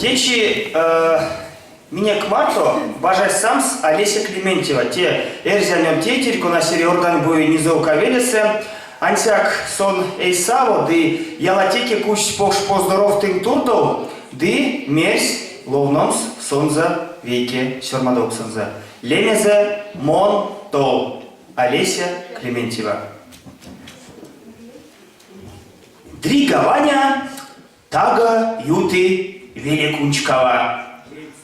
Течи меня к марту бажай самс Олеся Клементьева. Те эрзянем тетерьку на сериордан бою низовка велесе. Ансяк сон эйсаво, ды ялатеке кусь пош поздоров тын туртов, ды мерсь ловномс сонза вейке сёрмадоксонза. Лемезе мон тол. Олеся Клементьева. Дригованя тага юты великунчкова.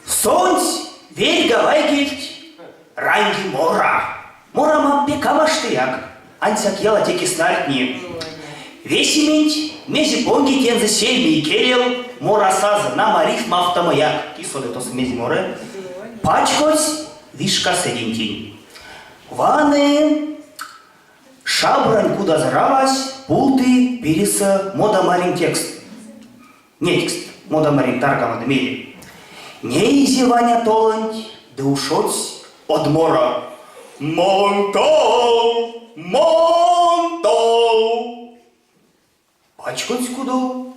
Сонць вельгавайгельть ранги мора. Мора мампе камаштыяк. Ансяк ела теки снартни. Весименть мези понги тензы сельми и керел мора саза на мариф мафтамаяк. Кисоды тос мези море. Пачкось вишка седентин. Ваны шабрань куда заравась пулты переса мода марин текст. Не текст, мода марин таргама дмели. Не изеваня толанть, да ушоць от мора. Монтол, монтол. Пачкоць куду,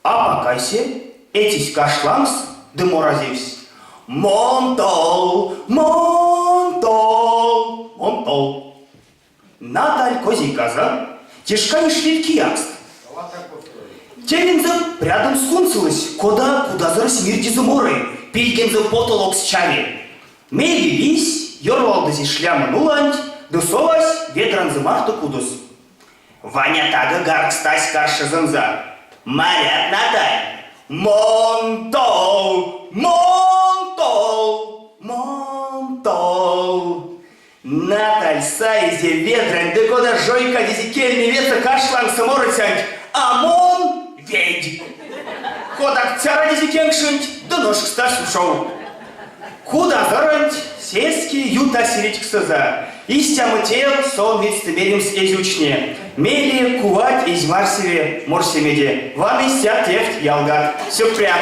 а покайсе, этись кашламс, да моразивсь. Монтол, монтол, монтол. Наталь козиказа, тишка не шлитки якст. Тевинза рядом скунцилась, куда зараз мирти за моры, пилькенза потолок с чами. Мели лись, ёрвал да зи шляма нуланть, дусовась ветран за марту кудус. Ваня тага гарк стась карша занза. Марят Наталь. Монтол, монтол, монтол. Наталь сайзе ветран, да кода жойка дизикельни ветра кашлан саморыцянь, а мон ведь. Кодак цяра дизикеншинь, да ножк стась ушел. Куда зарань, сельски юта сиричк саза. Истя тел сон ведь стеберим с эзючне. Мели кувать из марсеве морсемеде. Вам истя тефть ялгат. Все прям.